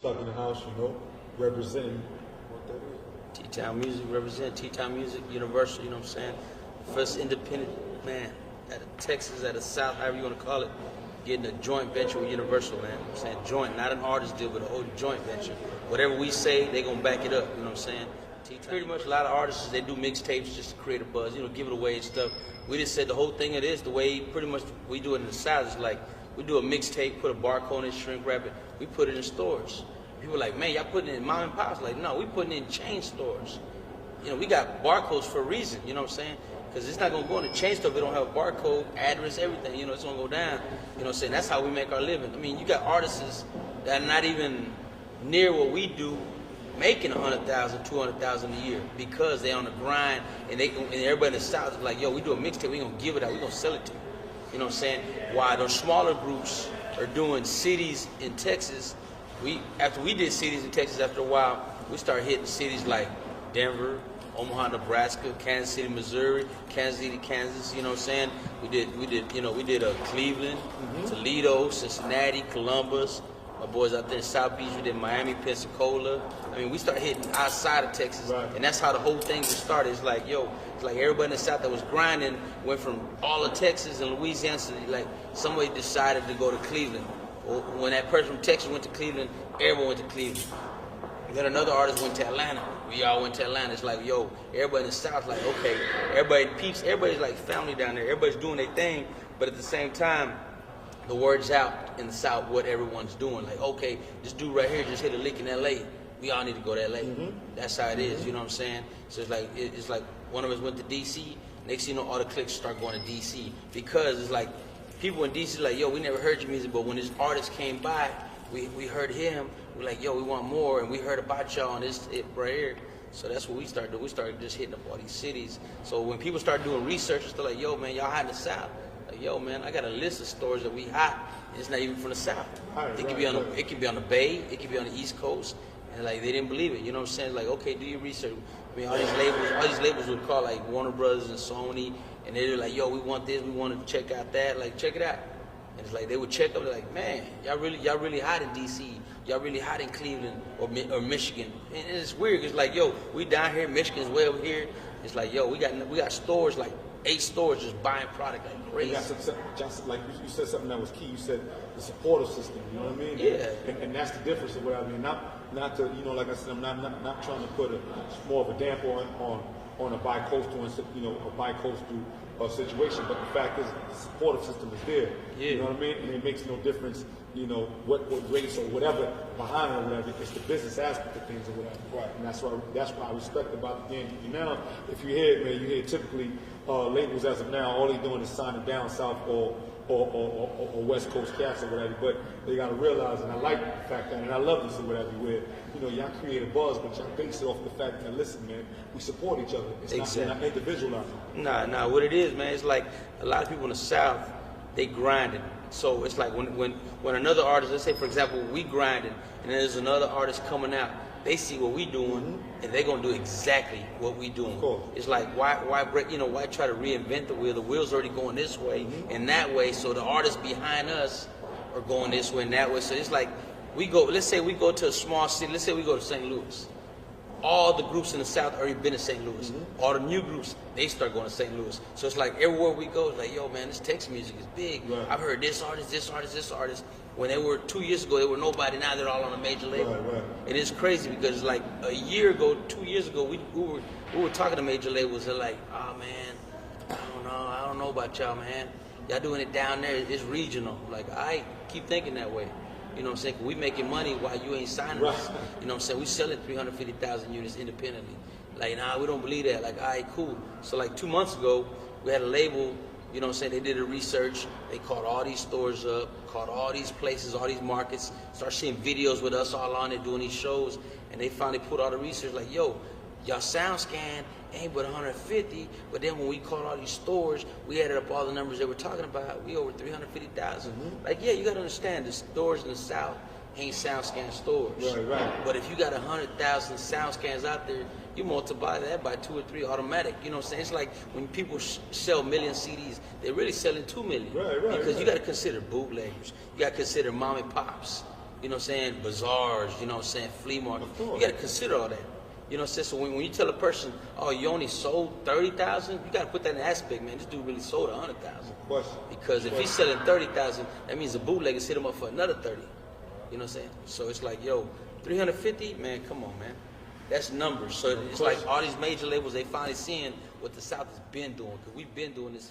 Stuck in the house, you know, representing what that is. Ttownmusic represent Ttownmusic, Universal, you know what I'm saying? First independent man out of Texas, out of South, however you want to call it, getting a joint venture with Universal, man. You know what I'm saying? Joint, not an artist deal, but a whole joint venture. Whatever we say, they gonna back it up, you know what I'm saying? Pretty much a lot of artists, they do mixtapes just to create a buzz, you know, give it away and stuff. We just said the whole thing it is, the way pretty much we do it in the South is like, we do a mixtape, put a barcode on it, shrink wrap it, we put it in stores. People are like, man, y'all putting it in mom and pops. Like, no, we putting it in chain stores. You know, we got barcodes for a reason, you know what I'm saying? Because it's not going to go in the chain store if it don't have a barcode, address, everything. You know, it's going to go down. You know what I'm saying? That's how we make our living. I mean, you got artists that are not even near what we do, making $100,000, $200,000 a year because they on the grind and everybody in the South is like, yo, we do a mixtape, we going to give it out, we going to sell it to you. You know what I'm saying? While those smaller groups are doing cities in Texas, after we did cities in Texas, after a while, we started hitting cities like Denver, Omaha, Nebraska, Kansas City, Missouri, Kansas City, Kansas. You know what I'm saying? We did Cleveland, Toledo, Cincinnati, Columbus. My boys out there in South Beach. We did Miami, Pensacola. I mean, we started hitting outside of Texas, and that's how the whole thing just started. It's like, yo, it's like everybody in the South that was grinding went from all of Texas and Louisiana. So like somebody decided to go to Cleveland. When that person from Texas went to Cleveland, everyone went to Cleveland. And then another artist went to Atlanta. We all went to Atlanta. It's like, yo, everybody in the South, like, okay, everybody peeps, everybody's like family down there. Everybody's doing their thing, but at the same time, the word's out in the South what everyone's doing. Like, okay, this dude right here just hit a lick in L.A. We all need to go to L.A. That's how it is, you know what I'm saying? So it's like one of us went to D.C. Next thing you know, all the cliques start going to D.C. because it's like people in D.C. like, yo, we never heard your music, but when this artist came by, we heard him. We're like, yo, we want more, and we heard about y'all on this right here. So that's what we started doing. We started just hitting up all these cities. So when people start doing research, they're like, yo, man, y'all hot in the South. Like, yo, man, I got a list of stores that we hot, and it's not even from the South. It could be on the Bay, it could be on the East Coast, and like they didn't believe it. You know what I'm saying? Like, okay, do your research. I mean, all these labels would call like Warner Brothers and Sony, and they're like, yo, we want this, we want to check out that. Like, check it out. And it's like they would check up, they're like, man, y'all really hot in D.C., y'all really hot in Cleveland or Michigan. And it's weird, because like, yo, we down here, Michigan's way over here. It's like, yo, we got stores, like 8 stores just buying product like crazy. Just like you said something that was key. You said the supportive system. You know what I mean? Yeah. And that's the difference of what I mean. Not to, you know, like I said, I'm not trying to put more of a damper on a bi-coastal, you know, a bi-coastal situation. But the fact is, the supportive system is there. Yeah. You know what I mean? And it makes no difference, you know, what race or whatever behind it or whatever. It's the business aspect of things or whatever. Right. And that's why I respect about the game. Now, if you hear, man, you hear typically labels as of now, all they doing is signing down south or West Coast cats or whatever. But they got to realize, and I like the fact that, and I love this or whatever, where, you know, y'all create a buzz, but y'all base it off the fact that, listen, man, we support each other. It's not individualized. Nah, what it is, man, it's like a lot of people in the South, they grinding. So it's like when another artist, let's say for example, we grinding, and there's another artist coming out, they see what we doing, and they're gonna do exactly what we doing. It's like why break? You know, why try to reinvent the wheel? The wheel's already going this way and that way, so the artists behind us are going this way and that way. So it's like we go. Let's say we go to a small city. Let's say we go to St. Louis. All the groups in the South already been to St. Louis. All the new groups, they start going to St. Louis. So it's like everywhere we go, it's like, yo, man, this Texas music is big. Right. I've heard this artist, this artist, this artist. When they were 2 years ago, they were nobody. Now they're all on a major label. Right. And it's crazy because like a year ago, 2 years ago, we were talking to major labels. They're like, oh man, I don't know about y'all, man. Y'all doing it down there, it's regional. Like, I keep thinking that way. You know what I'm saying? We making money while you ain't signing us. You know what I'm saying? We selling 350,000 units independently. Like, nah, we don't believe that. Like, all right, cool. So like 2 months ago, we had a label, you know what I'm saying? They did a research. They called all these stores up, called all these places, all these markets, start seeing videos with us all on it doing these shows. And they finally put all the research like, yo, y'all sound scan ain't but 150, but then when we called all these stores, we added up all the numbers they were talking about. We over 350,000. Like, yeah, you gotta understand, the stores in the South ain't sound scan stores. Right. But if you got 100,000 sound scans out there, you multiply that by 2 or 3 automatic. You know what I'm saying? It's like when people sell million CDs, they're really selling 2 million. Because you gotta consider bootleggers. You gotta consider mom and pops. you know what I'm saying, bazaars, you know what I'm saying, flea market. Of course. You got to consider all that. You know what I'm saying? So when you tell a person, oh, you only sold 30,000, you got to put that in aspect, man. This dude really sold 100,000. Question. Because if he's selling 30,000, that means the bootleggers hit him up for another 30. You know what I'm saying? So it's like, yo, 350, man, come on, man. That's numbers. So it's like all these major labels, they finally seeing what the South has been doing, because we've been doing this